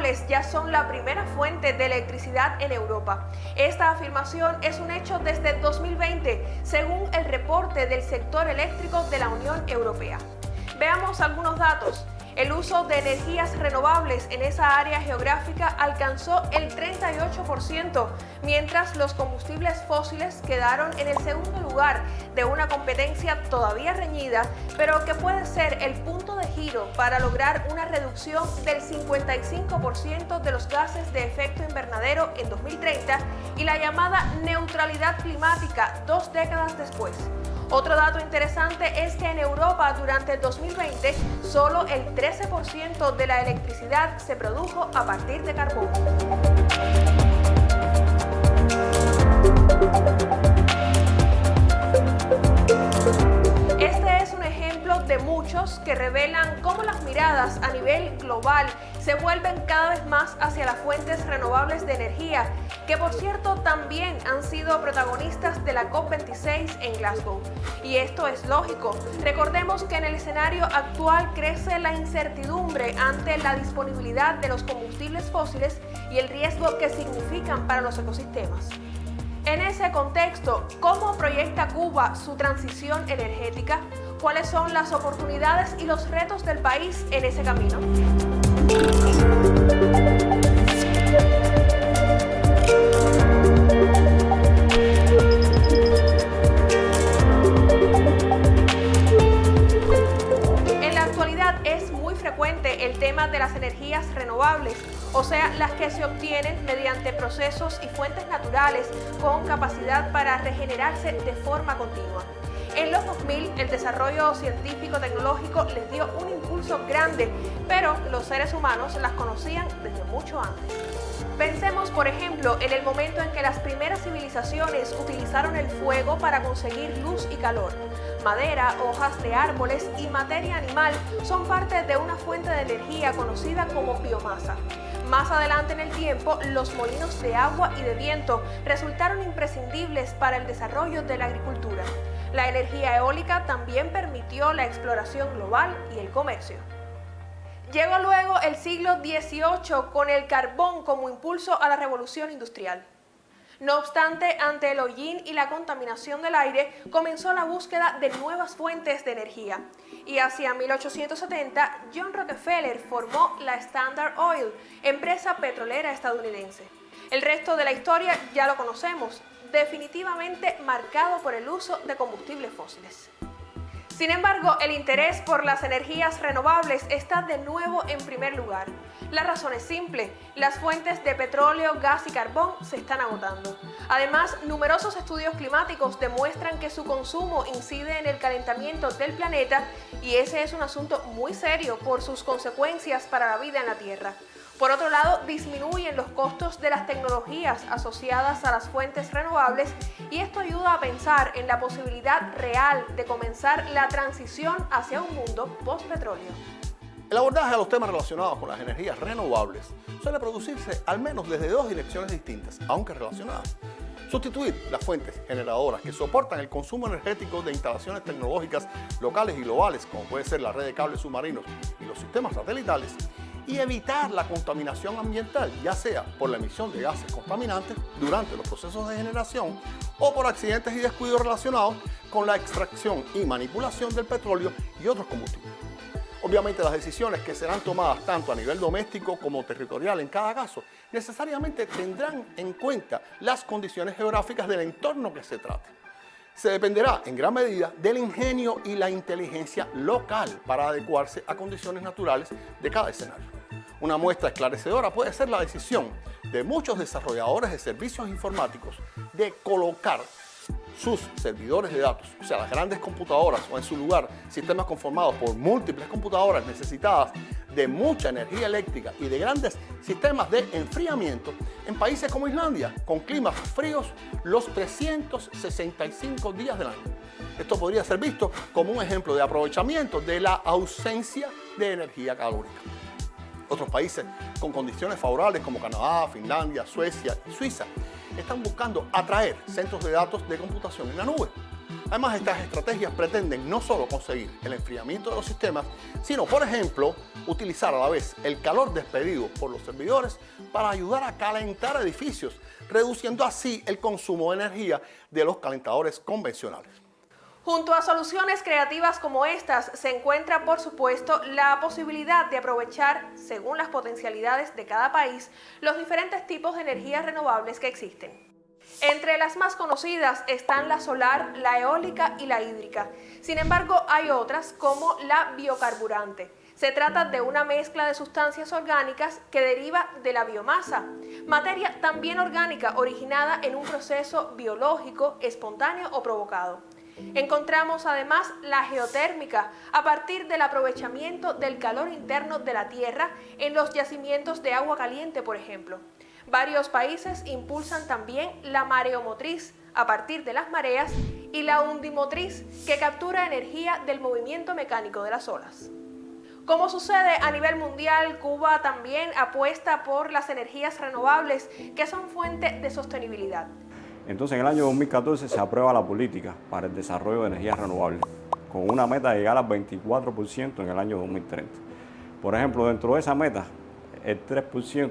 renovables ya son la primera fuente de electricidad en Europa. Esta afirmación es un hecho desde 2020, según el reporte del sector eléctrico de la Unión Europea. Veamos algunos datos. El uso de energías renovables en esa área geográfica alcanzó el 38%, mientras los combustibles fósiles quedaron en el segundo lugar de una competencia todavía reñida, pero que puede ser el punto de giro para lograr una reducción del 55% de los gases de efecto invernadero en 2030 y la llamada neutralidad climática 2 décadas después. Otro dato interesante es que en Europa durante el 2020 solo el 13% de la electricidad se produjo a partir de carbón. Este es un ejemplo de muchos que revelan cómo las miradas a nivel global se vuelven cada vez más hacia las fuentes renovables de energía, que por cierto también han sido protagonistas de la COP26 en Glasgow. Y esto es lógico. Recordemos que en el escenario actual crece la incertidumbre ante la disponibilidad de los combustibles fósiles y el riesgo que significan para los ecosistemas. En ese contexto, ¿cómo proyecta Cuba su transición energética? ¿Cuáles son las oportunidades y los retos del país en ese camino? En la actualidad es muy frecuente el tema de las energías renovables, o sea, las que se obtienen mediante procesos y fuentes naturales con capacidad para regenerarse de forma continua. En los 2000, el desarrollo científico-tecnológico les dio un impulso grande, pero los seres humanos las conocían desde mucho antes. Pensemos, por ejemplo, en el momento en que las primeras civilizaciones utilizaron el fuego para conseguir luz y calor. Madera, hojas de árboles y materia animal son parte de una fuente de energía conocida como biomasa. Más adelante en el tiempo, los molinos de agua y de viento resultaron imprescindibles para el desarrollo de la agricultura. La energía eólica también permitió la exploración global y el comercio. Llegó luego el siglo XVIII con el carbón como impulso a la revolución industrial. No obstante, ante el hollín y la contaminación del aire, comenzó la búsqueda de nuevas fuentes de energía. Y hacia 1870, John Rockefeller formó la Standard Oil, empresa petrolera estadounidense. El resto de la historia ya lo conocemos, definitivamente marcado por el uso de combustibles fósiles. Sin embargo, el interés por las energías renovables está de nuevo en primer lugar. La razón es simple: las fuentes de petróleo, gas y carbón se están agotando. Además, numerosos estudios climáticos demuestran que su consumo incide en el calentamiento del planeta y ese es un asunto muy serio por sus consecuencias para la vida en la Tierra. Por otro lado, disminuyen los costos de las tecnologías asociadas a las fuentes renovables y esto ayuda a pensar en la posibilidad real de comenzar la transición hacia un mundo post-petróleo. El abordaje a los temas relacionados con las energías renovables suele producirse al menos desde dos direcciones distintas, aunque relacionadas. Sustituir las fuentes generadoras que soportan el consumo energético de instalaciones tecnológicas locales y globales, como puede ser la red de cables submarinos y los sistemas satelitales, y evitar la contaminación ambiental, ya sea por la emisión de gases contaminantes durante los procesos de generación o por accidentes y descuidos relacionados con la extracción y manipulación del petróleo y otros combustibles. Obviamente las decisiones que serán tomadas tanto a nivel doméstico como territorial en cada caso necesariamente tendrán en cuenta las condiciones geográficas del entorno que se trate. Se dependerá en gran medida del ingenio y la inteligencia local para adecuarse a condiciones naturales de cada escenario. Una muestra esclarecedora puede ser la decisión de muchos desarrolladores de servicios informáticos de colocar sus servidores de datos, o sea, las grandes computadoras o en su lugar sistemas conformados por múltiples computadoras necesitadas de mucha energía eléctrica y de grandes sistemas de enfriamiento en países como Islandia, con climas fríos los 365 días del año. Esto podría ser visto como un ejemplo de aprovechamiento de la ausencia de energía calórica. Otros países con condiciones favorables como Canadá, Finlandia, Suecia y Suiza están buscando atraer centros de datos de computación en la nube. Además, estas estrategias pretenden no solo conseguir el enfriamiento de los sistemas, sino, por ejemplo, utilizar a la vez el calor despedido por los servidores para ayudar a calentar edificios, reduciendo así el consumo de energía de los calentadores convencionales. Junto a soluciones creativas como estas, se encuentra, por supuesto, la posibilidad de aprovechar, según las potencialidades de cada país, los diferentes tipos de energías renovables que existen. Entre las más conocidas están la solar, la eólica y la hídrica. Sin embargo, hay otras como la biocarburante. Se trata de una mezcla de sustancias orgánicas que deriva de la biomasa, materia también orgánica originada en un proceso biológico, espontáneo o provocado. Encontramos además la geotérmica, a partir del aprovechamiento del calor interno de la Tierra en los yacimientos de agua caliente, por ejemplo. Varios países impulsan también la mareomotriz, a partir de las mareas, y la undimotriz, que captura energía del movimiento mecánico de las olas. Como sucede a nivel mundial, Cuba también apuesta por las energías renovables, que son fuente de sostenibilidad. Entonces, en el año 2014 se aprueba la política para el desarrollo de energías renovables, con una meta de llegar al 24% en el año 2030. Por ejemplo, dentro de esa meta, el 3%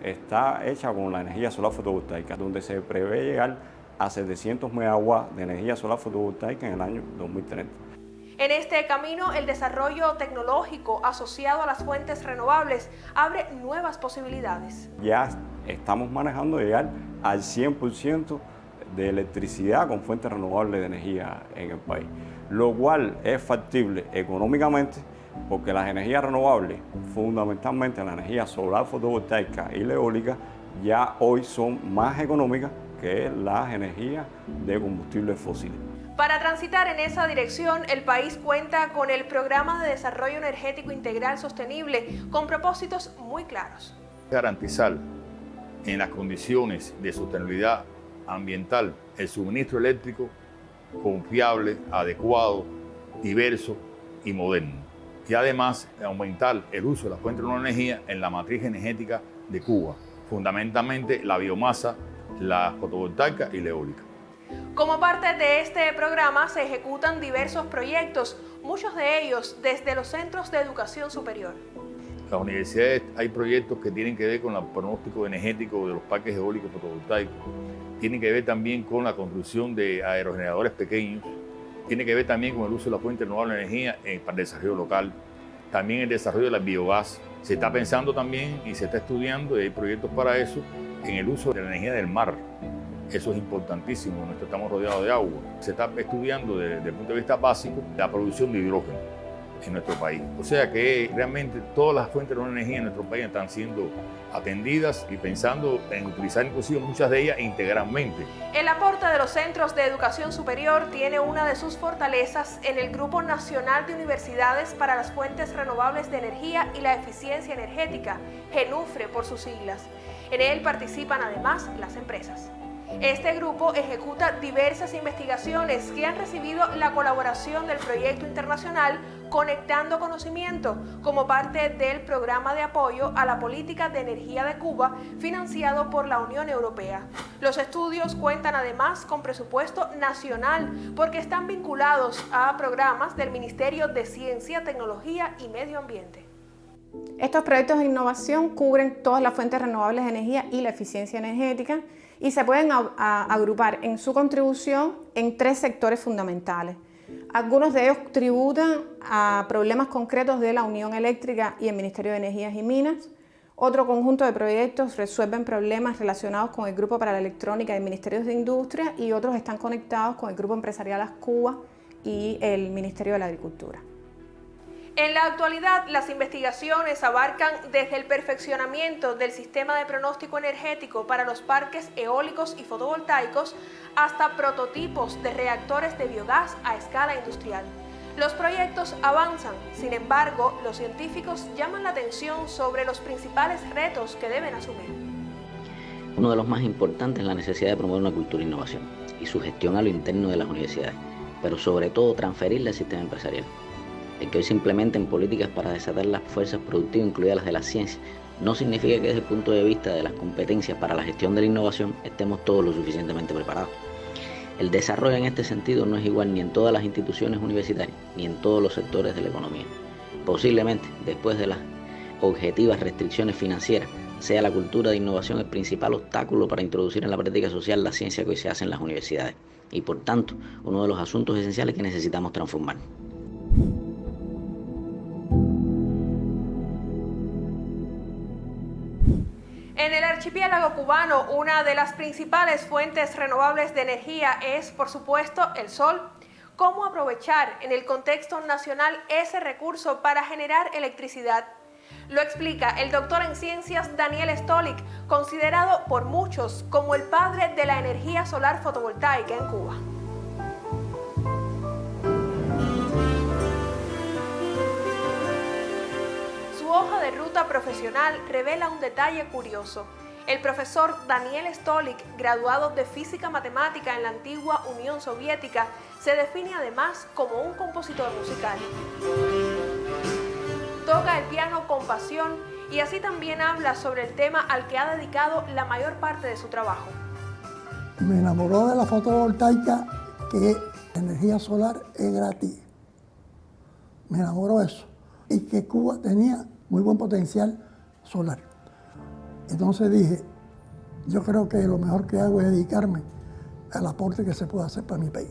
está hecha con la energía solar fotovoltaica, donde se prevé llegar a 700 megawatts de energía solar fotovoltaica en el año 2030. En este camino, el desarrollo tecnológico asociado a las fuentes renovables abre nuevas posibilidades. Ya estamos manejando llegar al 100% de electricidad con fuentes renovables de energía en el país, lo cual es factible económicamente porque las energías renovables, fundamentalmente la energía solar fotovoltaica y la eólica, ya hoy son más económicas que las energías de combustibles fósiles. Para transitar en esa dirección, el país cuenta con el Programa de Desarrollo Energético Integral Sostenible, con propósitos muy claros. Garantizar en las condiciones de sostenibilidad ambiental el suministro eléctrico confiable, adecuado, diverso y moderno. Y además aumentar el uso de las fuentes de energía en la matriz energética de Cuba, fundamentalmente la biomasa, la fotovoltaica y la eólica. Como parte de este programa se ejecutan diversos proyectos, muchos de ellos desde los centros de educación superior. En las universidades hay proyectos que tienen que ver con el pronóstico energético de los parques eólicos fotovoltaicos, tienen que ver también con la construcción de aerogeneradores pequeños, tiene que ver también con el uso de la fuente renovable de energía para el desarrollo local, también el desarrollo de la biogás. Se está pensando también y se está estudiando, y hay proyectos para eso, en el uso de la energía del mar. Eso es importantísimo, nosotros estamos rodeados de agua. Se está estudiando desde el punto de vista básico la producción de hidrógeno en nuestro país. O sea que realmente todas las fuentes de energía en nuestro país están siendo atendidas y pensando en utilizar inclusive muchas de ellas integralmente. El aporte de los centros de educación superior tiene una de sus fortalezas en el Grupo Nacional de Universidades para las Fuentes Renovables de Energía y la Eficiencia Energética, GENUFRE por sus siglas. En él participan además las empresas. Este grupo ejecuta diversas investigaciones que han recibido la colaboración del proyecto internacional Conectando Conocimiento como parte del programa de apoyo a la política de energía de Cuba financiado por la Unión Europea. Los estudios cuentan además con presupuesto nacional porque están vinculados a programas del Ministerio de Ciencia, Tecnología y Medio Ambiente. Estos proyectos de innovación cubren todas las fuentes renovables de energía y la eficiencia energética y se pueden agrupar en su contribución en 3 sectores fundamentales. Algunos de ellos tributan a problemas concretos de la Unión Eléctrica y el Ministerio de Energías y Minas. Otro conjunto de proyectos resuelven problemas relacionados con el Grupo para la Electrónica del Ministerio de Industria y otros están conectados con el Grupo Empresarial Ascuba y el Ministerio de la Agricultura. En la actualidad, las investigaciones abarcan desde el perfeccionamiento del sistema de pronóstico energético para los parques eólicos y fotovoltaicos hasta prototipos de reactores de biogás a escala industrial. Los proyectos avanzan, sin embargo, los científicos llaman la atención sobre los principales retos que deben asumir. Uno de los más importantes es la necesidad de promover una cultura de innovación y su gestión a lo interno de las universidades, pero sobre todo transferirla al sistema empresarial. El que hoy se implementen políticas para desatar las fuerzas productivas, incluidas las de la ciencia, no significa que desde el punto de vista de las competencias para la gestión de la innovación estemos todos lo suficientemente preparados. El desarrollo en este sentido no es igual ni en todas las instituciones universitarias ni en todos los sectores de la economía. Posiblemente, después de las objetivas restricciones financieras, sea la cultura de innovación el principal obstáculo para introducir en la práctica social la ciencia que hoy se hace en las universidades y, por tanto, uno de los asuntos esenciales que necesitamos transformar. En el archipiélago cubano, una de las principales fuentes renovables de energía es, por supuesto, el sol. ¿Cómo aprovechar en el contexto nacional ese recurso para generar electricidad? Lo explica el doctor en ciencias Daniel Stolik, considerado por muchos como el padre de la energía solar fotovoltaica en Cuba. Su hoja de ruta profesional revela un detalle curioso. El profesor Daniel Stolik, graduado de física matemática en la antigua Unión Soviética, se define además como un compositor musical. Toca el piano con pasión y así también habla sobre el tema al que ha dedicado la mayor parte de su trabajo. Me enamoró de la fotovoltaica, que energía solar es gratis. Me enamoró eso. Y que Cuba tenía muy buen potencial solar. Entonces dije, yo creo que lo mejor que hago es dedicarme al aporte que se puede hacer para mi país.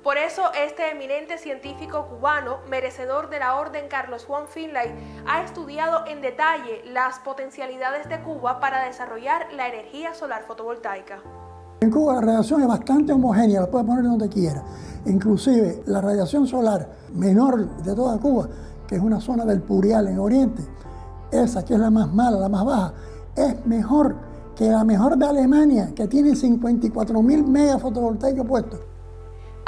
Por eso, este eminente científico cubano, merecedor de la Orden Carlos Juan Finlay, ha estudiado en detalle las potencialidades de Cuba para desarrollar la energía solar fotovoltaica. En Cuba la radiación es bastante homogénea, la puedes poner donde quiera. Inclusive la radiación solar menor de toda Cuba, que es una zona del Purial en Oriente, esa que es la más mala, la más baja, es mejor que la mejor de Alemania, que tiene 54.000 megas fotovoltaicos puestos.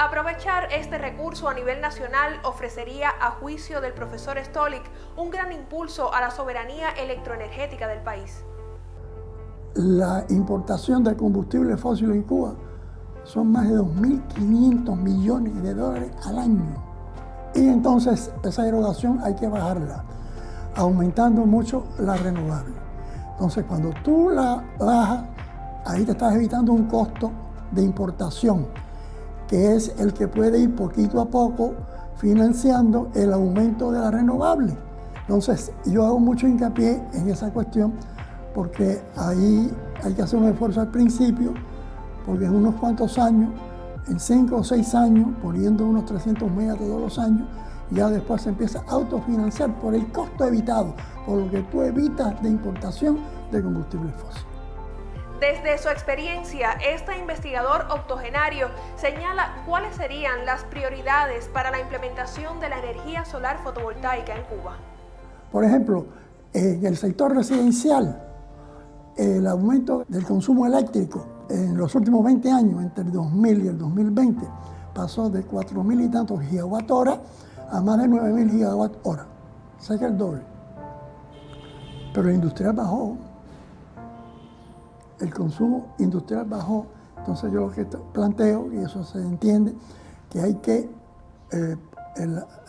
Aprovechar este recurso a nivel nacional ofrecería, a juicio del profesor Stolik, un gran impulso a la soberanía electroenergética del país. La importación de combustible fósil en Cuba son más de 2.500 millones de dólares al año. Y entonces esa erogación hay que bajarla, aumentando mucho la renovable. Entonces cuando tú la bajas, ahí te estás evitando un costo de importación, que es el que puede ir poquito a poco financiando el aumento de la renovable. Entonces, yo hago mucho hincapié en esa cuestión porque ahí hay que hacer un esfuerzo al principio, porque en unos cuantos años, en 5 o 6 años, poniendo unos 300 megas todos los años, ya después se empieza a autofinanciar por el costo evitado, por lo que tú evitas de importación de combustible fósil. Desde su experiencia, este investigador octogenario señala cuáles serían las prioridades para la implementación de la energía solar fotovoltaica en Cuba. Por ejemplo, en el sector residencial, el aumento del consumo eléctrico en los últimos 20 años, entre el 2000 y el 2020, pasó de 4.000 y tantos gigawatt-hora a más de 9.000 gigawatt-hora. O sea que el doble. Pero el industrial bajó. El consumo industrial bajó. Entonces yo lo que planteo, y eso se entiende, que hay que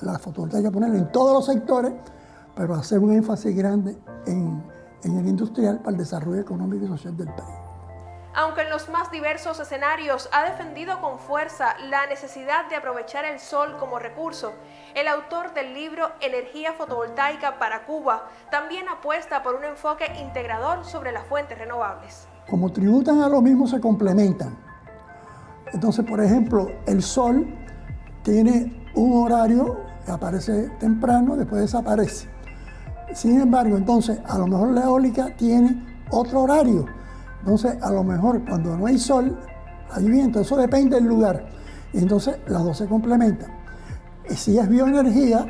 la fotovoltaica ponerla en todos los sectores, pero hacer un énfasis grande en el industrial para el desarrollo económico y social del país. Aunque en los más diversos escenarios ha defendido con fuerza la necesidad de aprovechar el sol como recurso, el autor del libro Energía fotovoltaica para Cuba también apuesta por un enfoque integrador sobre las fuentes renovables. Como tributan a lo mismo, se complementan. Entonces, por ejemplo, el sol tiene un horario que aparece temprano, después desaparece. Sin embargo, entonces, a lo mejor la eólica tiene otro horario. Entonces, a lo mejor cuando no hay sol, hay viento. Eso depende del lugar. Y entonces, las dos se complementan. Y si es bioenergía,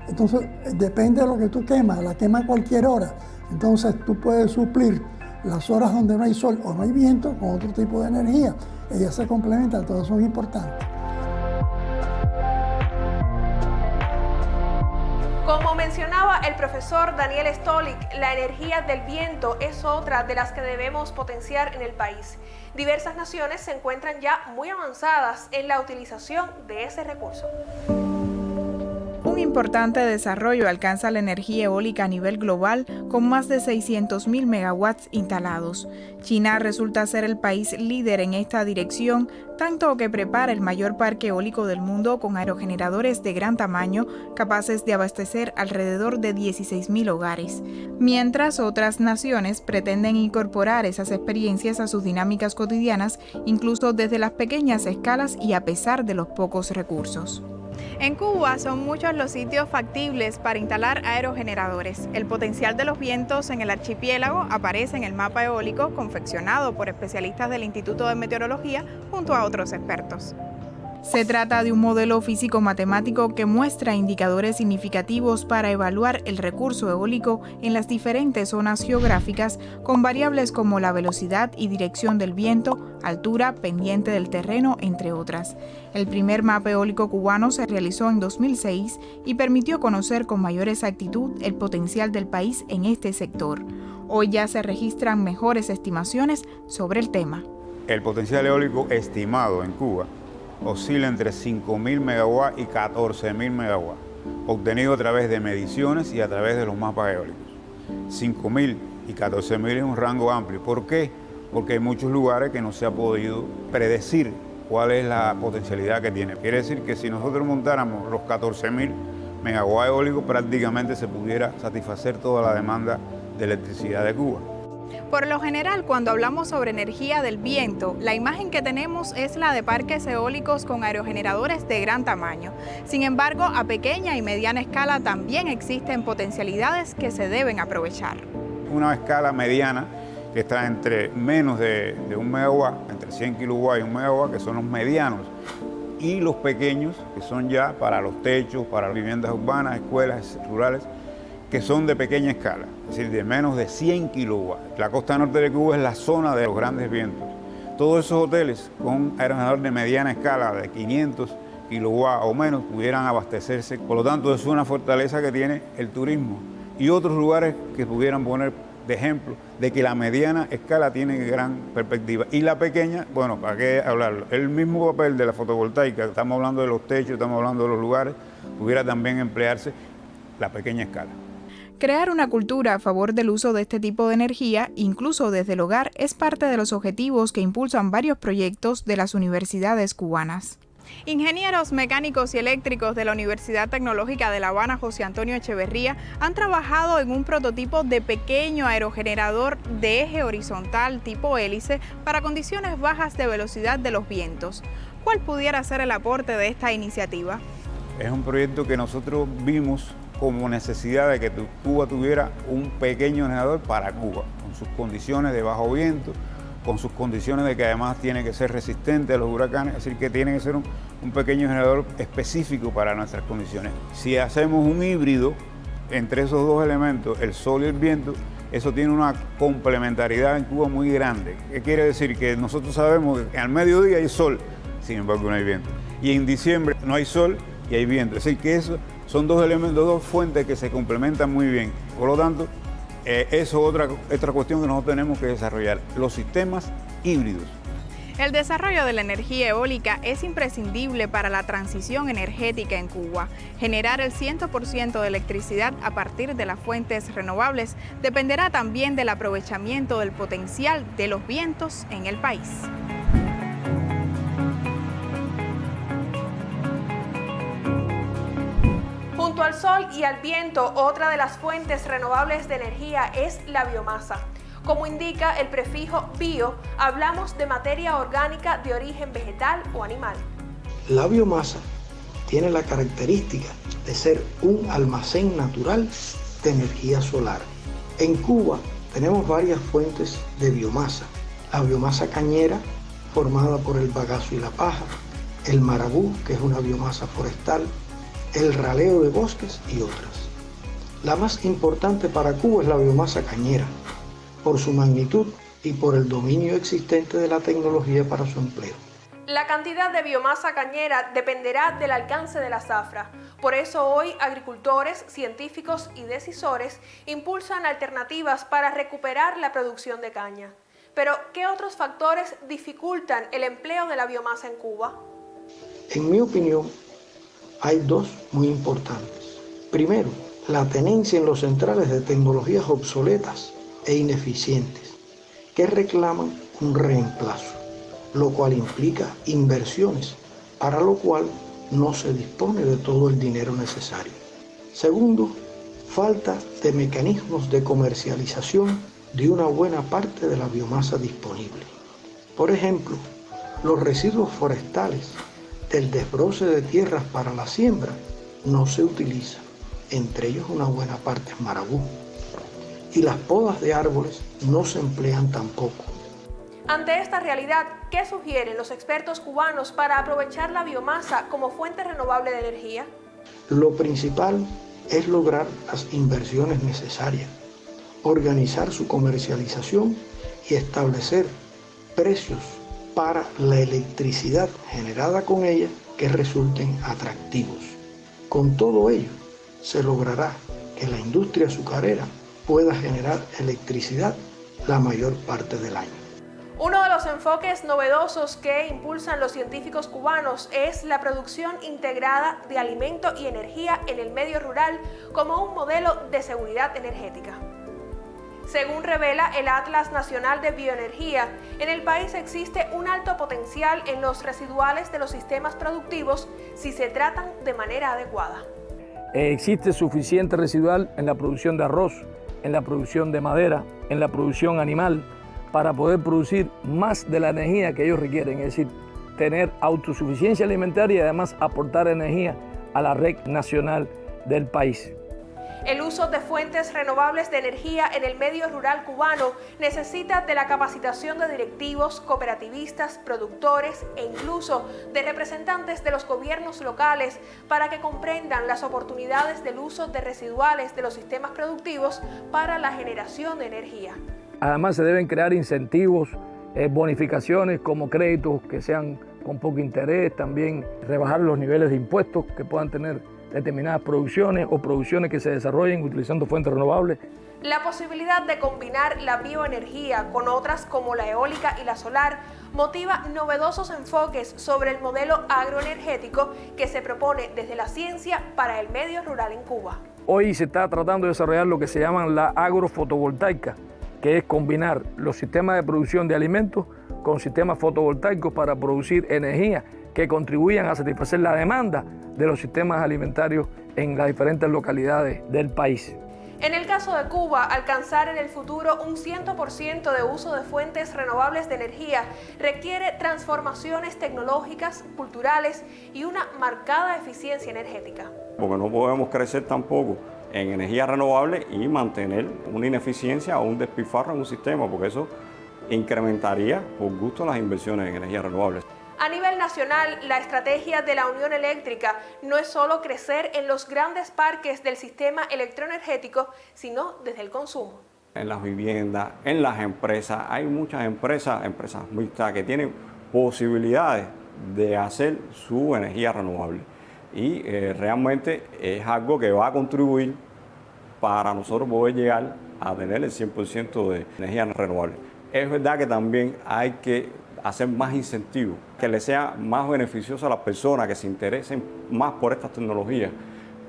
entonces depende de lo que tú quemas. La quemas a cualquier hora. Entonces, tú puedes suplir las horas donde no hay sol o no hay viento con otro tipo de energía. Ellas se complementan, todas son importantes. Como mencionaba el profesor Daniel Stolik, la energía del viento es otra de las que debemos potenciar en el país. Diversas naciones se encuentran ya muy avanzadas en la utilización de ese recurso. Un importante desarrollo alcanza la energía eólica a nivel global con más de 600.000 megawatts instalados. China resulta ser el país líder en esta dirección, tanto que prepara el mayor parque eólico del mundo con aerogeneradores de gran tamaño capaces de abastecer alrededor de 16.000 hogares, mientras otras naciones pretenden incorporar esas experiencias a sus dinámicas cotidianas, incluso desde las pequeñas escalas y a pesar de los pocos recursos. En Cuba son muchos los sitios factibles para instalar aerogeneradores. El potencial de los vientos en el archipiélago aparece en el mapa eólico confeccionado por especialistas del Instituto de Meteorología junto a otros expertos. Se trata de un modelo físico-matemático que muestra indicadores significativos para evaluar el recurso eólico en las diferentes zonas geográficas con variables como la velocidad y dirección del viento, altura, pendiente del terreno, entre otras. El primer mapa eólico cubano se realizó en 2006 y permitió conocer con mayor exactitud el potencial del país en este sector. Hoy ya se registran mejores estimaciones sobre el tema. El potencial eólico estimado en Cuba oscila entre 5.000 megawatts y 14.000 megawatts, obtenido a través de mediciones y a través de los mapas eólicos. 5.000 y 14.000 es un rango amplio. ¿Por qué? Porque hay muchos lugares que no se ha podido predecir cuál es la potencialidad que tiene. Quiere decir que si nosotros montáramos los 14.000 megawatts eólicos, prácticamente se pudiera satisfacer toda la demanda de electricidad de Cuba. Por lo general, cuando hablamos sobre energía del viento, la imagen que tenemos es la de parques eólicos con aerogeneradores de gran tamaño. Sin embargo, a pequeña y mediana escala también existen potencialidades que se deben aprovechar. Una escala mediana que está entre menos de 1 megawatt, entre 100 kilowatts y 1 megawatt, que son los medianos, y los pequeños, que son ya para los techos, para viviendas urbanas, escuelas rurales, que son de pequeña escala, es decir, de menos de 100 kilowatts. La costa norte de Cuba es la zona de los grandes vientos. Todos esos hoteles con aerogenerador de mediana escala, de 500 kilowatts o menos, pudieran abastecerse. Por lo tanto, es una fortaleza que tiene el turismo. Y otros lugares que pudieran poner de ejemplo de que la mediana escala tiene gran perspectiva. Y la pequeña, bueno, ¿para qué hablarlo? El mismo papel de la fotovoltaica, estamos hablando de los techos, estamos hablando de los lugares, pudiera también emplearse la pequeña escala. Crear una cultura a favor del uso de este tipo de energía, incluso desde el hogar, es parte de los objetivos que impulsan varios proyectos de las universidades cubanas. Ingenieros mecánicos y eléctricos de la Universidad Tecnológica de La Habana, José Antonio Echeverría, han trabajado en un prototipo de pequeño aerogenerador de eje horizontal tipo hélice para condiciones bajas de velocidad de los vientos. ¿Cuál pudiera ser el aporte de esta iniciativa? Es un proyecto que nosotros vimos como necesidad de que Cuba tuviera un pequeño generador para Cuba, con sus condiciones de bajo viento, con sus condiciones de que además tiene que ser resistente a los huracanes, es decir, que tiene que ser un pequeño generador específico para nuestras condiciones. Si hacemos un híbrido entre esos dos elementos, el sol y el viento, eso tiene una complementariedad en Cuba muy grande. ¿Qué quiere decir? Que nosotros sabemos que al mediodía hay sol, sin embargo no hay viento. Y en diciembre no hay sol y hay viento. Es decir, que eso son dos elementos, dos fuentes que se complementan muy bien. Por lo tanto, eso es otra cuestión que nosotros tenemos que desarrollar, los sistemas híbridos. El desarrollo de la energía eólica es imprescindible para la transición energética en Cuba. Generar el 100% de electricidad a partir de las fuentes renovables dependerá también del aprovechamiento del potencial de los vientos en el país. Junto al sol y al viento, otra de las fuentes renovables de energía es la biomasa. Como indica el prefijo bio, hablamos de materia orgánica de origen vegetal o animal. La biomasa tiene la característica de ser un almacén natural de energía solar. En Cuba tenemos varias fuentes de biomasa. La biomasa cañera, formada por el bagazo y la paja, el marabú, que es una biomasa forestal, el raleo de bosques y otras. La más importante para Cuba es la biomasa cañera, por su magnitud y por el dominio existente de la tecnología para su empleo. La cantidad de biomasa cañera dependerá del alcance de la zafra. Por eso hoy agricultores, científicos y decisores impulsan alternativas para recuperar la producción de caña. Pero, ¿qué otros factores dificultan el empleo de la biomasa en Cuba? En mi opinión, hay dos muy importantes. Primero, la tenencia en los centrales de tecnologías obsoletas e ineficientes que reclaman un reemplazo, lo cual implica inversiones, para lo cual no se dispone de todo el dinero necesario. Segundo, falta de mecanismos de comercialización de una buena parte de la biomasa disponible. Por ejemplo, los residuos forestales del desbroce de tierras para la siembra no se utilizan, entre ellos una buena parte es marabú, y las podas de árboles no se emplean tampoco. Ante esta realidad, ¿qué sugieren los expertos cubanos para aprovechar la biomasa como fuente renovable de energía? Lo principal es lograr las inversiones necesarias, organizar su comercialización y establecer precios para la electricidad generada con ella que resulten atractivos. Con todo ello, se logrará que la industria azucarera pueda generar electricidad la mayor parte del año. Uno de los enfoques novedosos que impulsan los científicos cubanos es la producción integrada de alimento y energía en el medio rural como un modelo de seguridad energética. Según revela el Atlas Nacional de Bioenergía, en el país existe un alto potencial en los residuales de los sistemas productivos si se tratan de manera adecuada. Existe suficiente residual en la producción de arroz, en la producción de madera, en la producción animal, para poder producir más de la energía que ellos requieren, es decir, tener autosuficiencia alimentaria y además aportar energía a la red nacional del país. El uso de fuentes renovables de energía en el medio rural cubano necesita de la capacitación de directivos, cooperativistas, productores e incluso de representantes de los gobiernos locales para que comprendan las oportunidades del uso de residuales de los sistemas productivos para la generación de energía. Además se deben crear incentivos, bonificaciones como créditos que sean con poco interés, también rebajar los niveles de impuestos que puedan tener determinadas producciones o producciones que se desarrollen utilizando fuentes renovables. La posibilidad de combinar la bioenergía con otras como la eólica y la solar motiva novedosos enfoques sobre el modelo agroenergético que se propone desde la ciencia para el medio rural en Cuba. Hoy se está tratando de desarrollar lo que se llama la agrofotovoltaica, que es combinar los sistemas de producción de alimentos con sistemas fotovoltaicos para producir energía que contribuyan a satisfacer la demanda de los sistemas alimentarios en las diferentes localidades del país. En el caso de Cuba, alcanzar en el futuro un 100% de uso de fuentes renovables de energía requiere transformaciones tecnológicas, culturales y una marcada eficiencia energética. Porque no podemos crecer tampoco en energía renovable y mantener una ineficiencia o un despilfarro en un sistema, porque eso incrementaría por gusto las inversiones en energías renovables. A nivel nacional, la estrategia de la Unión Eléctrica no es solo crecer en los grandes parques del sistema electroenergético, sino desde el consumo. En las viviendas, en las empresas, hay muchas empresas mixtas que tienen posibilidades de hacer su energía renovable. Y realmente es algo que va a contribuir para nosotros poder llegar a tener el 100% de energía renovable. Es verdad que también hay que hacer más incentivos, que le sea más beneficioso a las personas, que se interesen más por estas tecnologías,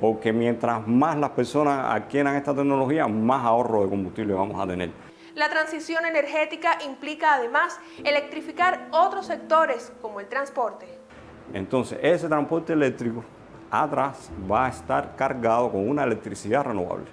porque mientras más las personas adquieran esta tecnología, más ahorro de combustible vamos a tener. La transición energética implica además electrificar otros sectores como el transporte. Entonces, ese transporte eléctrico atrás va a estar cargado con una electricidad renovable.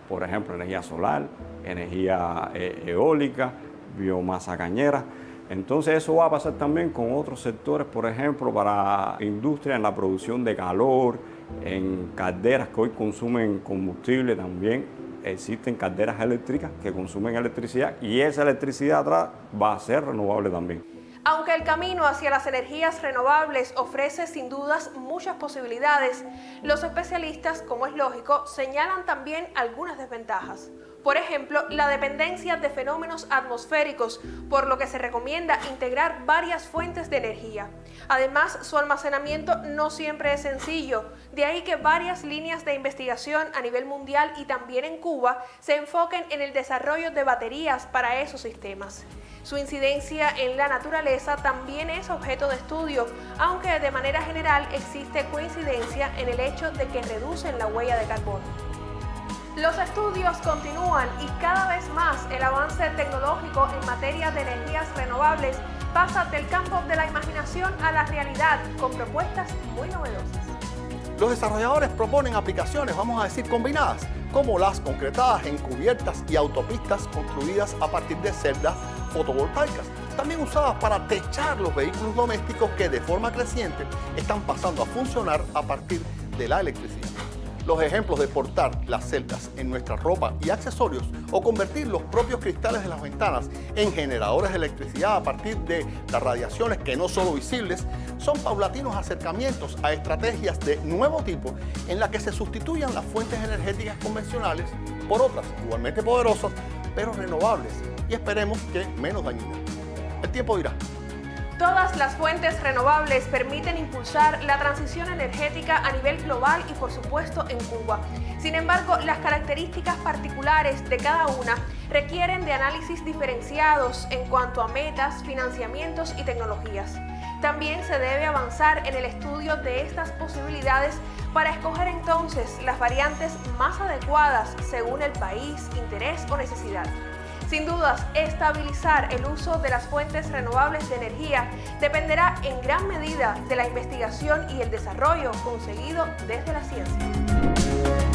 Por ejemplo, energía solar, energía eólica, biomasa cañera. Entonces eso va a pasar también con otros sectores, por ejemplo, para industria en la producción de calor, en calderas que hoy consumen combustible también. Existen calderas eléctricas que consumen electricidad y esa electricidad atrás va a ser renovable también. Aunque el camino hacia las energías renovables ofrece sin dudas muchas posibilidades, los especialistas, como es lógico, señalan también algunas desventajas. Por ejemplo, la dependencia de fenómenos atmosféricos, por lo que se recomienda integrar varias fuentes de energía. Además, su almacenamiento no siempre es sencillo, de ahí que varias líneas de investigación a nivel mundial y también en Cuba se enfoquen en el desarrollo de baterías para esos sistemas. Su incidencia en la naturaleza también es objeto de estudio, aunque de manera general existe coincidencia en el hecho de que reducen la huella de carbono. Los estudios continúan y cada vez más el avance tecnológico en materia de energías renovables pasa del campo de la imaginación a la realidad con propuestas muy novedosas. Los desarrolladores proponen aplicaciones, vamos a decir, combinadas, como las concretadas en cubiertas y autopistas construidas a partir de celdas fotovoltaicas, también usadas para techar los vehículos domésticos que de forma creciente están pasando a funcionar a partir de la electricidad. Los ejemplos de portar las celdas en nuestra ropa y accesorios o convertir los propios cristales de las ventanas en generadores de electricidad a partir de las radiaciones que no son visibles son paulatinos acercamientos a estrategias de nuevo tipo en las que se sustituyan las fuentes energéticas convencionales por otras igualmente poderosas pero renovables y esperemos que menos dañinas. El tiempo dirá. Todas las fuentes renovables permiten impulsar la transición energética a nivel global y por supuesto en Cuba. Sin embargo, las características particulares de cada una requieren de análisis diferenciados en cuanto a metas, financiamientos y tecnologías. También se debe avanzar en el estudio de estas posibilidades para escoger entonces las variantes más adecuadas según el país, interés o necesidad. Sin dudas, estabilizar el uso de las fuentes renovables de energía dependerá en gran medida de la investigación y el desarrollo conseguido desde la ciencia.